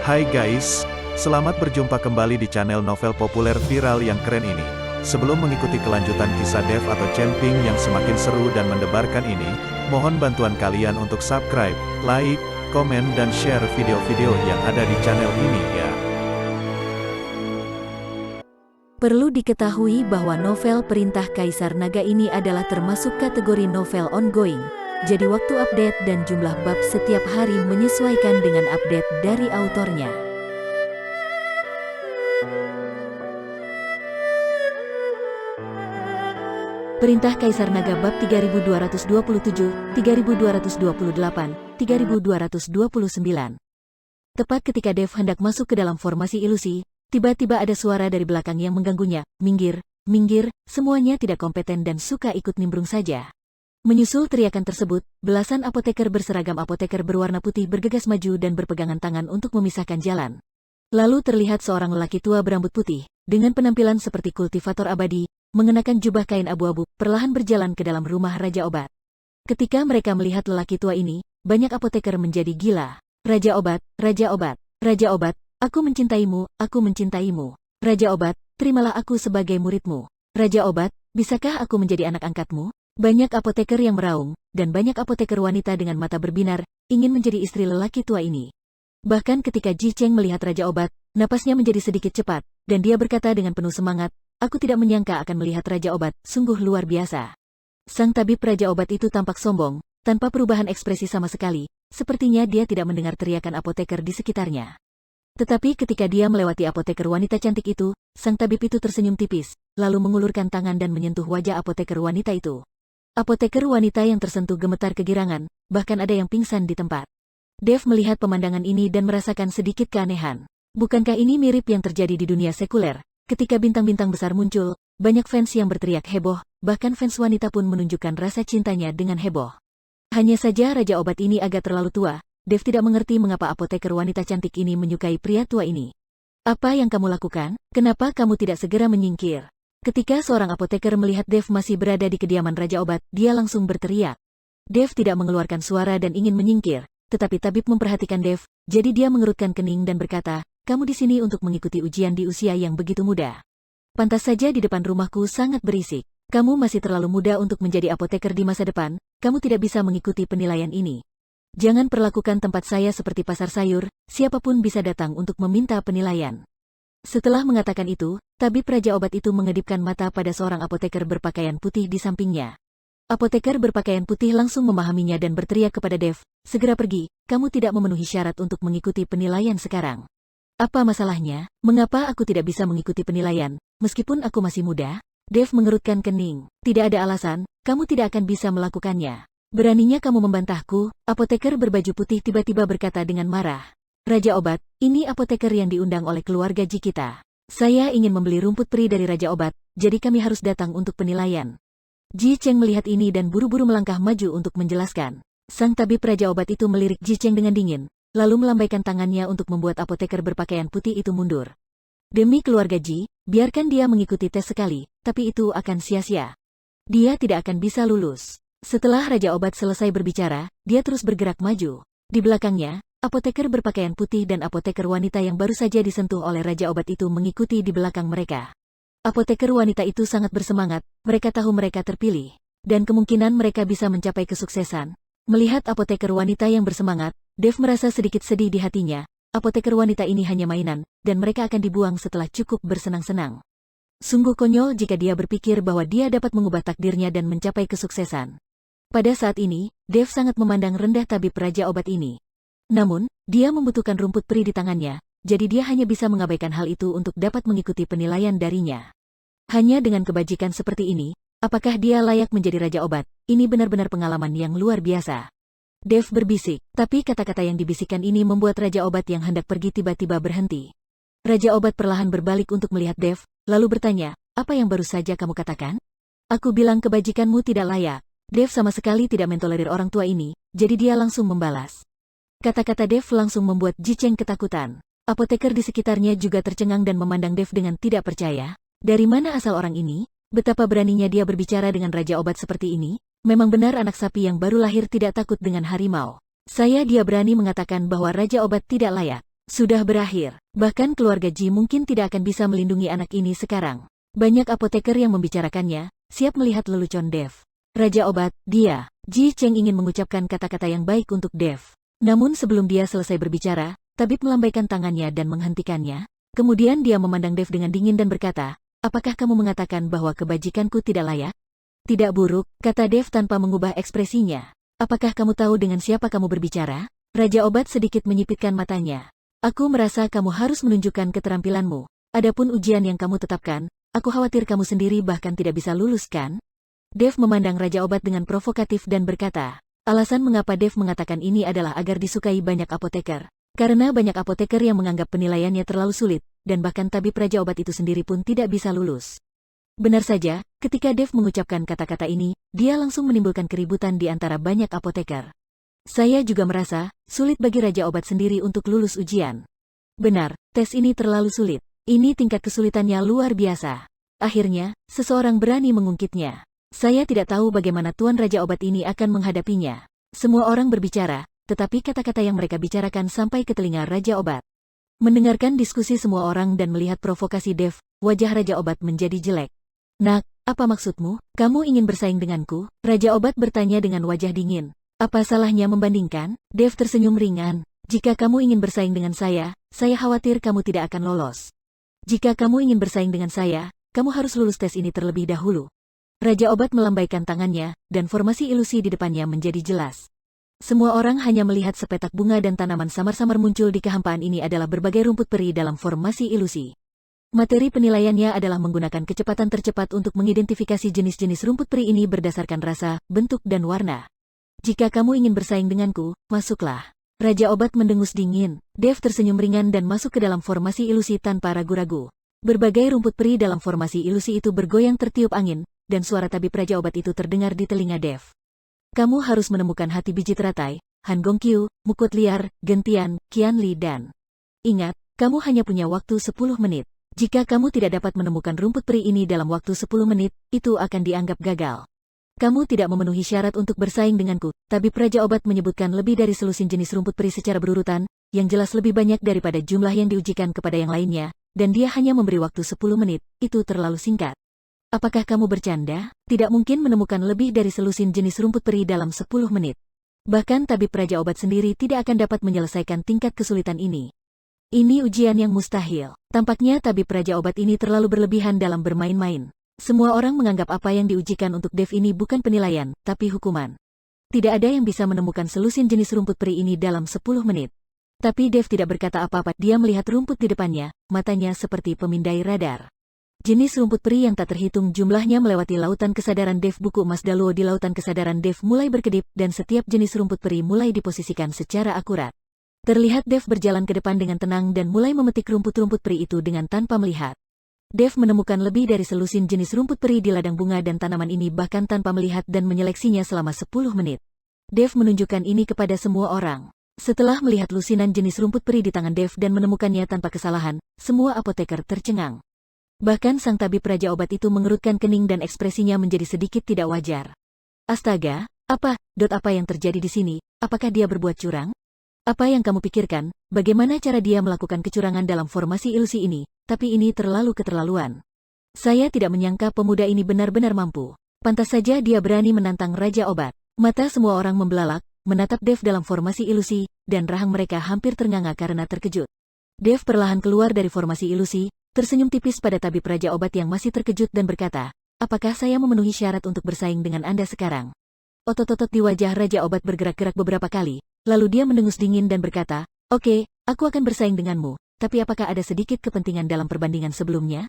Hai guys, selamat berjumpa kembali di channel novel populer viral yang keren ini. Sebelum mengikuti kelanjutan kisah Dev atau Cenping yang semakin seru dan mendebarkan ini, mohon bantuan kalian untuk subscribe, like, komen dan share video-video yang ada di channel ini ya. Perlu diketahui bahwa novel Perintah Kaisar Naga ini adalah termasuk kategori novel ongoing. Jadi waktu update dan jumlah bab setiap hari menyesuaikan dengan update dari autornya. Perintah Kaisar Naga bab 3227, 3228, 3229. Tepat ketika Dev hendak masuk ke dalam formasi ilusi, tiba-tiba ada suara dari belakang yang mengganggunya. Minggir, minggir, semuanya tidak kompeten dan suka ikut nimbrung saja. Menyusul teriakan tersebut, belasan apoteker berseragam apoteker berwarna putih bergegas maju dan berpegangan tangan untuk memisahkan jalan. Lalu terlihat seorang lelaki tua berambut putih, dengan penampilan seperti kultivator abadi, mengenakan jubah kain abu-abu, perlahan berjalan ke dalam rumah Raja Obat. Ketika mereka melihat lelaki tua ini, banyak apoteker menjadi gila. Raja Obat, Raja Obat, Raja Obat, aku mencintaimu, aku mencintaimu. Raja Obat, terimalah aku sebagai muridmu. Raja Obat, bisakah aku menjadi anak angkatmu? Banyak apoteker yang meraung, dan banyak apoteker wanita dengan mata berbinar, ingin menjadi istri lelaki tua ini. Bahkan ketika Ji Cheng melihat Raja Obat, napasnya menjadi sedikit cepat, dan dia berkata dengan penuh semangat, aku tidak menyangka akan melihat Raja Obat, sungguh luar biasa. Sang tabib Raja Obat itu tampak sombong, tanpa perubahan ekspresi sama sekali, sepertinya dia tidak mendengar teriakan apoteker di sekitarnya. Tetapi ketika dia melewati apoteker wanita cantik itu, sang tabib itu tersenyum tipis, lalu mengulurkan tangan dan menyentuh wajah apoteker wanita itu. Apoteker wanita yang tersentuh gemetar kegirangan, bahkan ada yang pingsan di tempat. Dev melihat pemandangan ini dan merasakan sedikit keanehan. Bukankah ini mirip yang terjadi di dunia sekuler? Ketika bintang-bintang besar muncul, banyak fans yang berteriak heboh, bahkan fans wanita pun menunjukkan rasa cintanya dengan heboh. Hanya saja Raja Obat ini agak terlalu tua, Dev tidak mengerti mengapa apoteker wanita cantik ini menyukai pria tua ini. Apa yang kamu lakukan? Kenapa kamu tidak segera menyingkir? Ketika seorang apoteker melihat Dev masih berada di kediaman Raja Obat, dia langsung berteriak. Dev tidak mengeluarkan suara dan ingin menyingkir, tetapi tabib memperhatikan Dev, jadi dia mengerutkan kening dan berkata, kamu di sini untuk mengikuti ujian di usia yang begitu muda. Pantas saja di depan rumahku sangat berisik. Kamu masih terlalu muda untuk menjadi apoteker di masa depan, kamu tidak bisa mengikuti penilaian ini. Jangan perlakukan tempat saya seperti pasar sayur, siapapun bisa datang untuk meminta penilaian. Setelah mengatakan itu, tabib Raja Obat itu mengedipkan mata pada seorang apoteker berpakaian putih di sampingnya. Apoteker berpakaian putih langsung memahaminya dan berteriak kepada Dev, segera pergi, kamu tidak memenuhi syarat untuk mengikuti penilaian sekarang. Apa masalahnya? Mengapa aku tidak bisa mengikuti penilaian, meskipun aku masih muda? Dev mengerutkan kening, tidak ada alasan, kamu tidak akan bisa melakukannya. Beraninya kamu membantahku, apoteker berbaju putih tiba-tiba berkata dengan marah. Raja Obat, ini apoteker yang diundang oleh keluarga Ji kita. Saya ingin membeli rumput peri dari Raja Obat, jadi kami harus datang untuk penilaian. Ji Cheng melihat ini dan buru-buru melangkah maju untuk menjelaskan. Sang tabib Raja Obat itu melirik Ji Cheng dengan dingin, lalu melambaikan tangannya untuk membuat apoteker berpakaian putih itu mundur. Demi keluarga Ji, biarkan dia mengikuti tes sekali, tapi itu akan sia-sia. Dia tidak akan bisa lulus. Setelah Raja Obat selesai berbicara, dia terus bergerak maju. Di belakangnya, apoteker berpakaian putih dan apoteker wanita yang baru saja disentuh oleh Raja Obat itu mengikuti di belakang mereka. Apoteker wanita itu sangat bersemangat, mereka tahu mereka terpilih, dan kemungkinan mereka bisa mencapai kesuksesan. Melihat apoteker wanita yang bersemangat, Dev merasa sedikit sedih di hatinya, apoteker wanita ini hanya mainan, dan mereka akan dibuang setelah cukup bersenang-senang. Sungguh konyol jika dia berpikir bahwa dia dapat mengubah takdirnya dan mencapai kesuksesan. Pada saat ini, Dev sangat memandang rendah tabib Raja Obat ini. Namun, dia membutuhkan rumput peri di tangannya, jadi dia hanya bisa mengabaikan hal itu untuk dapat mengikuti penilaian darinya. Hanya dengan kebajikan seperti ini, apakah dia layak menjadi Raja Obat? Ini benar-benar pengalaman yang luar biasa. Dev berbisik, tapi kata-kata yang dibisikkan ini membuat Raja Obat yang hendak pergi tiba-tiba berhenti. Raja Obat perlahan berbalik untuk melihat Dev, lalu bertanya, apa yang baru saja kamu katakan? Aku bilang kebajikanmu tidak layak. Dev sama sekali tidak mentolerir orang tua ini, jadi dia langsung membalas. Kata-kata Dev langsung membuat Ji Cheng ketakutan. Apoteker di sekitarnya juga tercengang dan memandang Dev dengan tidak percaya. Dari mana asal orang ini? Betapa beraninya dia berbicara dengan Raja Obat seperti ini? Memang benar anak sapi yang baru lahir tidak takut dengan harimau. Dia berani mengatakan bahwa Raja Obat tidak layak. Sudah berakhir. Bahkan keluarga Ji mungkin tidak akan bisa melindungi anak ini sekarang. Banyak apoteker yang membicarakannya, siap melihat lelucon Dev. Raja obat, dia. Ji Cheng ingin mengucapkan kata-kata yang baik untuk Dev. Namun sebelum dia selesai berbicara, tabib melambaikan tangannya dan menghentikannya. Kemudian dia memandang Dev dengan dingin dan berkata, apakah kamu mengatakan bahwa kebajikanku tidak layak? Tidak buruk, kata Dev tanpa mengubah ekspresinya. Apakah kamu tahu dengan siapa kamu berbicara? Raja obat sedikit menyipitkan matanya. Aku merasa kamu harus menunjukkan keterampilanmu. Adapun ujian yang kamu tetapkan, aku khawatir kamu sendiri bahkan tidak bisa lulus kan? Dev memandang Raja obat dengan provokatif dan berkata, alasan mengapa Dev mengatakan ini adalah agar disukai banyak apoteker. Karena banyak apoteker yang menganggap penilaiannya terlalu sulit, dan bahkan tabib Raja obat itu sendiri pun tidak bisa lulus. Benar saja, ketika Dev mengucapkan kata-kata ini, dia langsung menimbulkan keributan di antara banyak apoteker. Saya juga merasa, sulit bagi Raja obat sendiri untuk lulus ujian. Benar, tes ini terlalu sulit. Ini tingkat kesulitannya luar biasa. Akhirnya, seseorang berani mengungkitnya. Saya tidak tahu bagaimana Tuan Raja obat ini akan menghadapinya. Semua orang berbicara, tetapi kata-kata yang mereka bicarakan sampai ke telinga Raja obat. Mendengarkan diskusi semua orang dan melihat provokasi Dev, wajah Raja obat menjadi jelek. Nak, apa maksudmu? Kamu ingin bersaing denganku? Raja obat bertanya dengan wajah dingin. Apa salahnya membandingkan? Dev tersenyum ringan. Jika kamu ingin bersaing dengan saya khawatir kamu tidak akan lolos. Jika kamu ingin bersaing dengan saya, kamu harus lulus tes ini terlebih dahulu. Raja obat melambaikan tangannya, dan formasi ilusi di depannya menjadi jelas. Semua orang hanya melihat sepetak bunga dan tanaman samar-samar muncul di kehampaan ini adalah berbagai rumput peri dalam formasi ilusi. Materi penilaiannya adalah menggunakan kecepatan tercepat untuk mengidentifikasi jenis-jenis rumput peri ini berdasarkan rasa, bentuk dan warna. Jika kamu ingin bersaing denganku, masuklah. Raja obat mendengus dingin. Dev tersenyum ringan dan masuk ke dalam formasi ilusi tanpa ragu-ragu. Berbagai rumput peri dalam formasi ilusi itu bergoyang tertiup angin, dan suara tabib Raja obat itu terdengar di telinga Dev. Kamu harus menemukan hati biji teratai, Han Gongqiu, Mukut Liar, Gentian, Qianli dan... Ingat, kamu hanya punya waktu 10 menit. Jika kamu tidak dapat menemukan rumput peri ini dalam waktu 10 menit, itu akan dianggap gagal. Kamu tidak memenuhi syarat untuk bersaing denganku. Tabib Raja obat menyebutkan lebih dari selusin jenis rumput peri secara berurutan, yang jelas lebih banyak daripada jumlah yang diujikan kepada yang lainnya, dan dia hanya memberi waktu 10 menit, itu terlalu singkat. Apakah kamu bercanda? Tidak mungkin menemukan lebih dari selusin jenis rumput peri dalam 10 menit. Bahkan tabib Raja obat sendiri tidak akan dapat menyelesaikan tingkat kesulitan ini. Ini ujian yang mustahil. Tampaknya tabib Raja obat ini terlalu berlebihan dalam bermain-main. Semua orang menganggap apa yang diujikan untuk Dev ini bukan penilaian, tapi hukuman. Tidak ada yang bisa menemukan selusin jenis rumput peri ini dalam 10 menit. Tapi Dev tidak berkata apa-apa, dia melihat rumput di depannya, matanya seperti pemindai radar. Jenis rumput peri yang tak terhitung jumlahnya melewati lautan kesadaran Dev. Buku emas Daluo di lautan kesadaran Dev mulai berkedip dan setiap jenis rumput peri mulai diposisikan secara akurat. Terlihat Dev berjalan ke depan dengan tenang dan mulai memetik rumput-rumput peri itu dengan tanpa melihat. Dev menemukan lebih dari selusin jenis rumput peri di ladang bunga dan tanaman ini bahkan tanpa melihat dan menyeleksinya selama 10 menit. Dev menunjukkan ini kepada semua orang. Setelah melihat lusinan jenis rumput peri di tangan Dev dan menemukannya tanpa kesalahan, semua apoteker tercengang. Bahkan sang tabib Raja obat itu mengerutkan kening dan ekspresinya menjadi sedikit tidak wajar. Astaga, apa yang terjadi di sini? Apakah dia berbuat curang? Apa yang kamu pikirkan, bagaimana cara dia melakukan kecurangan dalam formasi ilusi ini, tapi ini terlalu keterlaluan. Saya tidak menyangka pemuda ini benar-benar mampu. Pantas saja dia berani menantang Raja obat. Mata semua orang membelalak, menatap Dev dalam formasi ilusi, dan rahang mereka hampir ternganga karena terkejut. Dev perlahan keluar dari formasi ilusi, tersenyum tipis pada tabib Raja obat yang masih terkejut dan berkata, apakah saya memenuhi syarat untuk bersaing dengan Anda sekarang? Otot-otot di wajah Raja obat bergerak-gerak beberapa kali. Lalu dia mendengus dingin dan berkata, oke, aku akan bersaing denganmu, tapi apakah ada sedikit kepentingan dalam perbandingan sebelumnya?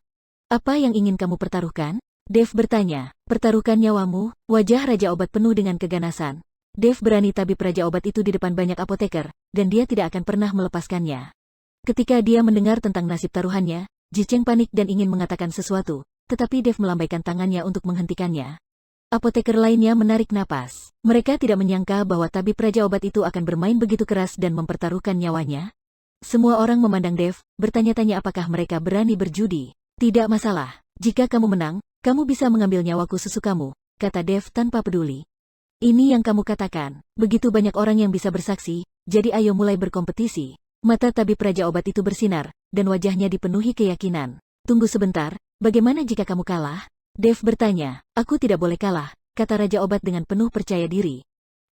Apa yang ingin kamu pertaruhkan? Dev bertanya, pertaruhkan nyawamu? Wajah Raja obat penuh dengan keganasan. Dev berani tabib Raja obat itu di depan banyak apoteker, dan dia tidak akan pernah melepaskannya. Ketika dia mendengar tentang nasib taruhannya, Ji Cheng panik dan ingin mengatakan sesuatu, tetapi Dev melambaikan tangannya untuk menghentikannya. Apoteker lainnya menarik napas. Mereka tidak menyangka bahwa tabib Raja obat itu akan bermain begitu keras dan mempertaruhkan nyawanya. Semua orang memandang Dev, bertanya-tanya apakah mereka berani berjudi. Tidak masalah, jika kamu menang, kamu bisa mengambil nyawaku sesukamu, kata Dev tanpa peduli. Ini yang kamu katakan, begitu banyak orang yang bisa bersaksi, jadi ayo mulai berkompetisi. Mata tabib Raja Obat itu bersinar, dan wajahnya dipenuhi keyakinan. Tunggu sebentar, bagaimana jika kamu kalah? Dev bertanya. Aku tidak boleh kalah, kata Raja Obat dengan penuh percaya diri.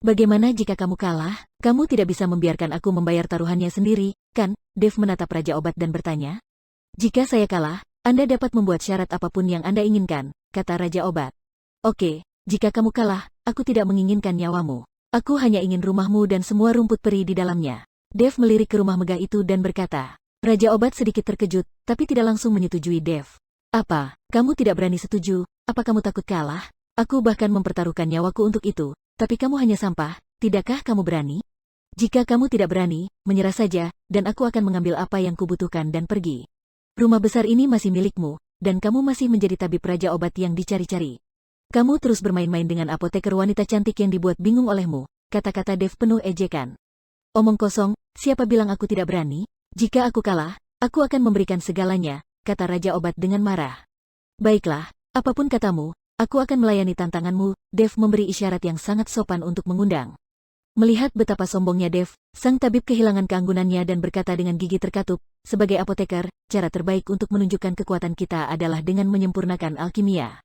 Bagaimana jika kamu kalah? Kamu tidak bisa membiarkan aku membayar taruhannya sendiri, kan? Dev menatap Raja Obat dan bertanya. Jika saya kalah, Anda dapat membuat syarat apapun yang Anda inginkan, kata Raja Obat. Oke, jika kamu kalah, aku tidak menginginkan nyawamu. Aku hanya ingin rumahmu dan semua rumput peri di dalamnya. Dev melirik ke rumah megah itu dan berkata. Raja Obat sedikit terkejut, tapi tidak langsung menyetujui Dev. Apa, kamu tidak berani setuju? Apa kamu takut kalah? Aku bahkan mempertaruhkan nyawaku untuk itu, tapi kamu hanya sampah, tidakkah kamu berani? Jika kamu tidak berani, menyerah saja, dan aku akan mengambil apa yang kubutuhkan dan pergi. Rumah besar ini masih milikmu, dan kamu masih menjadi tabib Raja Obat yang dicari-cari. Kamu terus bermain-main dengan apoteker wanita cantik yang dibuat bingung olehmu, kata-kata Dev penuh ejekan. Omong kosong, siapa bilang aku tidak berani? Jika aku kalah, aku akan memberikan segalanya, kata Raja Obat dengan marah. Baiklah, apapun katamu, aku akan melayani tantanganmu, Dev memberi isyarat yang sangat sopan untuk mengundang. Melihat betapa sombongnya Dev, sang tabib kehilangan keanggunannya dan berkata dengan gigi terkatup, sebagai apoteker, cara terbaik untuk menunjukkan kekuatan kita adalah dengan menyempurnakan alkimia.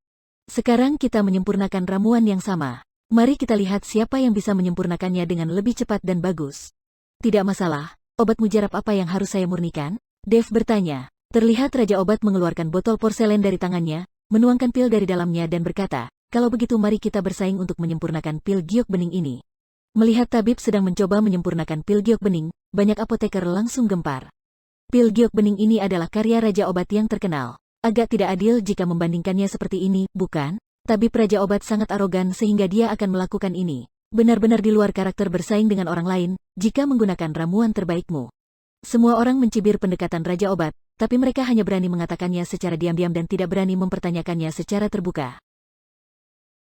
Sekarang kita menyempurnakan ramuan yang sama. Mari kita lihat siapa yang bisa menyempurnakannya dengan lebih cepat dan bagus. Tidak masalah, obat mujarab apa yang harus saya murnikan? Dev bertanya. Terlihat Raja Obat mengeluarkan botol porselen dari tangannya, menuangkan pil dari dalamnya dan berkata, kalau begitu mari kita bersaing untuk menyempurnakan pil giok bening ini. Melihat tabib sedang mencoba menyempurnakan pil giok bening, banyak apoteker langsung gempar. Pil giok bening ini adalah karya Raja Obat yang terkenal. Agak tidak adil jika membandingkannya seperti ini, bukan? Tabib Raja Obat sangat arogan sehingga dia akan melakukan ini. Benar-benar di luar karakter bersaing dengan orang lain, jika menggunakan ramuan terbaikmu. Semua orang mencibir pendekatan Raja Obat, tapi mereka hanya berani mengatakannya secara diam-diam dan tidak berani mempertanyakannya secara terbuka.